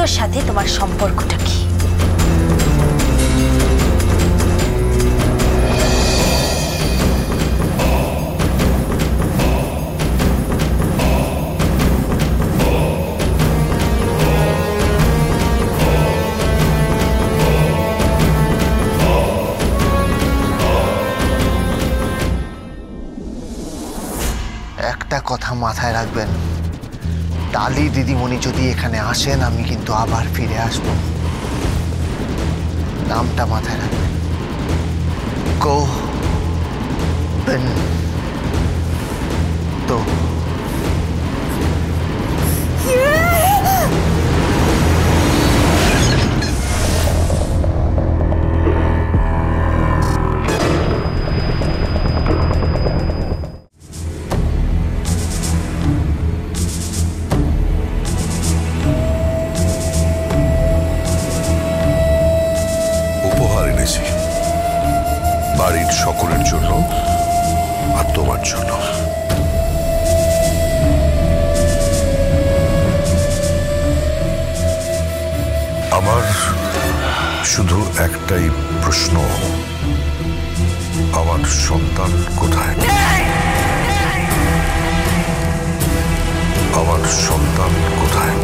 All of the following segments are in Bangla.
গোবিন্দর সাথে তোমার সম্পর্কটা কি? একটা কথা মাথায় রাখবেন, ডালি দিদিমণি যদি এখানে আসেন আমি কিন্তু আবার ফিরে আসব। নামটা মাথায় রাখবেন, গোবিন্দ। বাড়ির সকলের জন্য আর তোমার জন্য। আমার শুধু একটাই প্রশ্ন, আমার সন্তান কোথায়? আমার সন্তান কোথায়?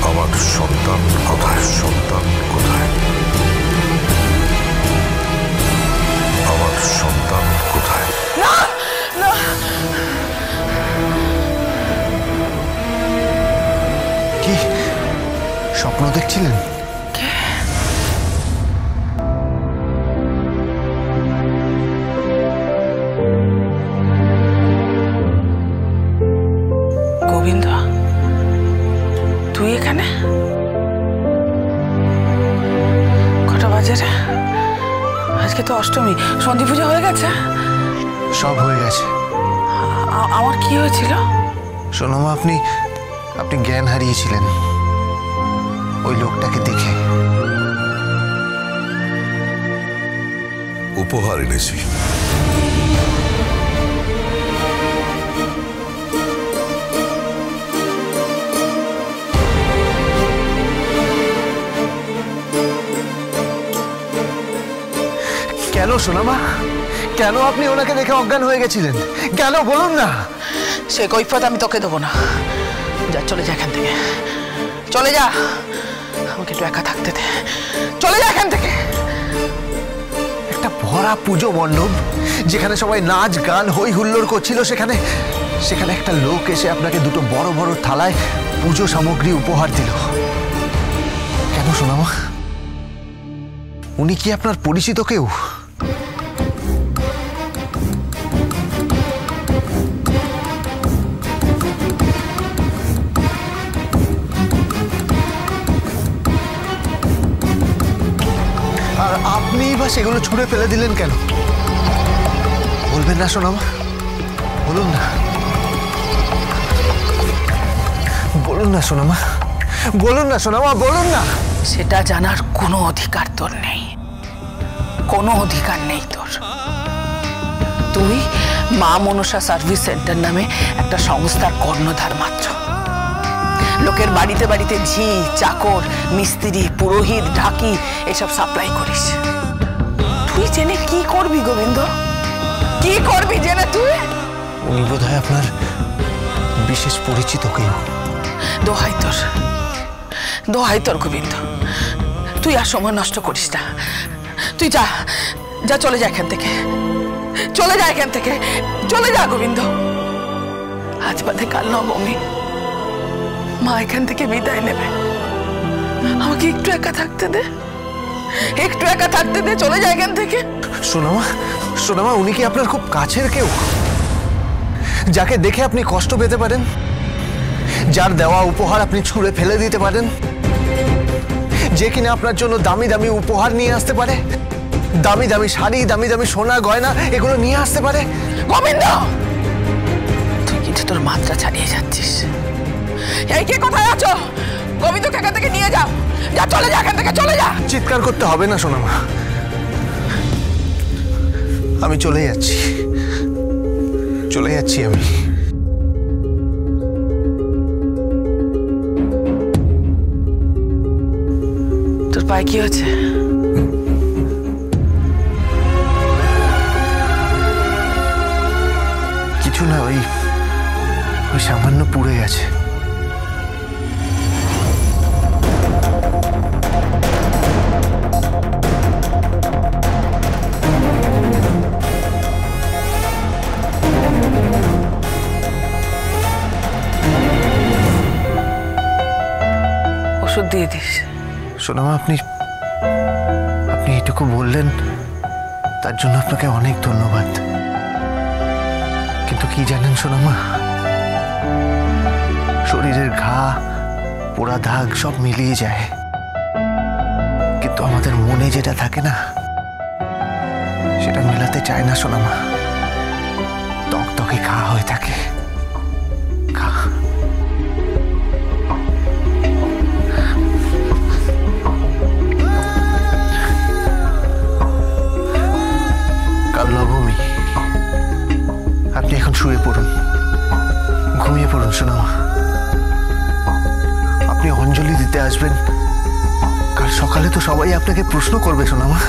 আমার সন্তান কোথায়? সন্তান কোথায়? আমার সন্তান কোথায়? না না, কি স্বপ্ন দেখছিলেন? গোবিন্দ, তুই এখানে? কটা বাজে রে? আজকে তো অষ্টমী, সন্ধি পূজা হয়ে গেছে? সব হয়ে গেছে। আমার কি হয়েছিল? শোনো মা, আপনি জ্ঞান হারিয়েছিলেন ওই লোকটাকে দেখে। উপহার এনেছি। কেন সোনামা, কেন আপনি ওনাকে দেখে অজ্ঞান হয়ে গেছিলেন? কেন বলুন না। সে কৈফিয়ত আমি তোকে দেবো না। যা, চলে যা এখান থেকে, চলে যা। আমাকে একটু একা থাকতে দে, চলে যা এখান থেকে। একটা ভরা পুজো মণ্ডপ, যেখানে সবাই নাচ গান হই হুল্লোড় করছিল, সেখানে একটা লোক এসে আপনাকে দুটো বড় বড় থালায় পুজো সামগ্রী উপহার দিল। কেন সোনামা? উনি কি আপনার পরিচিত কেউ? আর আপনিই বা সেগুলো ছুঁড়ে ফেলে দিলেন কেন? বলবেন না সোনামা? বলুন না, বলুন না সোনামা, বলুন না সোনামা, বলুন না। সেটা জানার কোনো অধিকার তোর নেই, কোনো অধিকার নেই তোর। তুই মা মনসা সার্ভিস সেন্টার নামে একটা সংস্থার কর্ণধার মাত্র। লোকের বাড়িতে বাড়িতে ঝি, চাকর, মিস্ত্রি, পুরোহিত, ঢাকি এসব সাপ্লাই করিস। তুই জেনে কি করবি গোবিন্দ? কি করবি জেনে তুই? উনি বোধহয় আপনার বিশেষ পরিচিত কেউ। দোহাই তোর, দোহাই তোর গোবিন্দ, তুই আর সময় নষ্ট করিস না। তুই যা, যা, চলে যা এখান থেকে, চলে যা এখান থেকে, চলে যা গোবিন্দ। আজ বাদে কাল নবমী, মা এখান থেকে বিদায় নেবে। আমাকে একটু একা থাকতে দে, একটু একা থাকতে দে, চলে যা এখান থেকে। সোনামা, সোনামা, উনি কি আপনার খুব কাছের কেউ, যাকে দেখে আপনি কষ্ট পেতে পারেন, যার দেওয়া উপহার আপনি ছুঁড়ে ফেলে দিতে পারেন, যে কিনা আপনার জন্য দামি দামি উপহার নিয়ে আসতে পারে, দামি দামি শাড়ি, দামি দামি সোনা গয়না এগুলো নিয়ে আসতে পারে? গোবিন্দ, তুই কিন্তু তোর মাত্রা ছাড়িয়ে যাচ্ছিস। এই কে কোথায় আছো? গোবিন্দকে এখান থেকে নিয়ে যাও, যা, চলে যা এখান থেকে, চলে যা। চিৎকার করতে হবে না সোনামা, আমি চলে যাচ্ছি আমি। তোর পায়ে কি হয়েছে? কিছু না, ওই সামান্য পুড়ে গেছে। ওষুধ দিয়ে দিস। সোনামা, আপনি এটুকু বললেন, তার জন্য আপনাকে অনেক ধন্যবাদ। কিন্তু কি জানেন সোনামা, শরীরের ঘা, পোড়া দাগ সব মিলিয়ে যায়, কিন্তু আমাদের মনে যেটা থাকে না, সেটা মেলাতে চায় না সোনামা। তকতকে ঘা হয়ে থাকে। ঘা। কাল নবমী, আপনি এখন শুয়ে পড়ুন, ঘুমিয়ে পড়ুন সোনামা। আপনি অঞ্জলি দিতে আসবেন, কাল সকালে তো সবাই আপনাকে প্রশ্ন করবে সোনামা,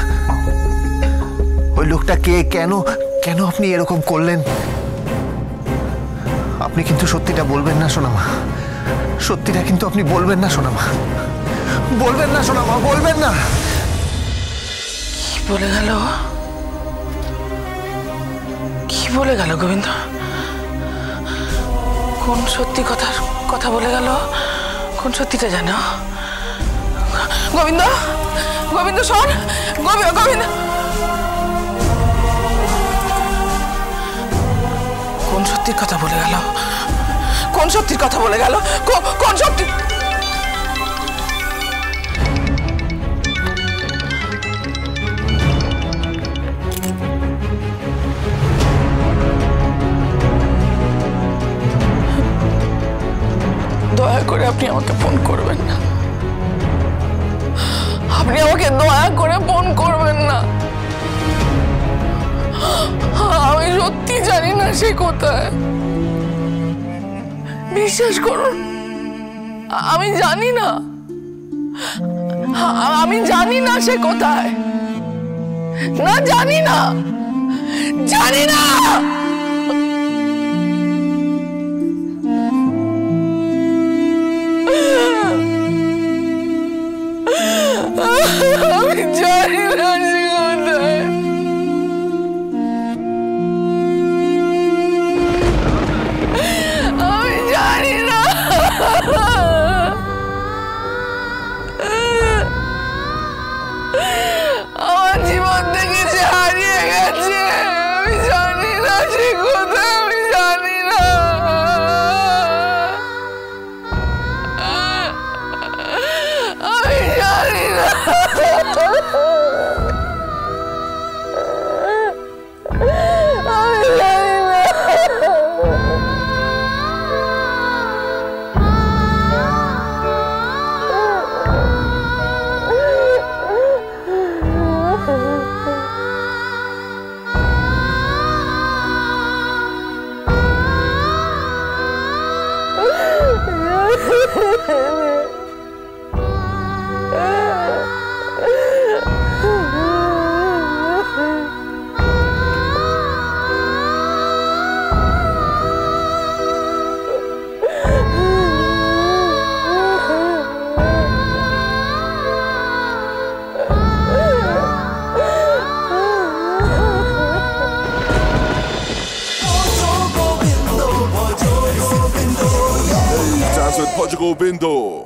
ওই লোকটা কে, কেন আপনি এরকম করলেন। আপনি কিন্তু সত্যিটা বলবেন না সোনামা, সত্যিটা কিন্তু আপনি বলবেন না সোনামা, বলবেন না সোনামা, বলবেন না। কি বলে গেল? কি বলে গেল গোবিন্দ? কোন সত্যি কথা বলে গেল? কোন সত্যিটা জানো? গোবিন্দ, গোবিন্দ শোন, গোবিন্দ। কোন সত্যির কথা বলে গেল? কোন সত্যির কথা বলে গেল? কোন সত্যি? দয়া করে আপনি আমাকে ফোন করবেন না। আপনি আমাকে দয়া করে ফোন করবেন না। আমি সত্যি জানি না সে কোথায়। বিশ্বাস করুন, আমি জানি না। আমি জানি না সে কোথায়। না, জানি না। আমি জানি না সে কোথায়। আমি জানি না। আমার জীবন থেকে সে হারিয়ে গেছে। আমি জানি না সে কোথায়। আমি জানি না। আমি জানি না। With Portugal Bindo.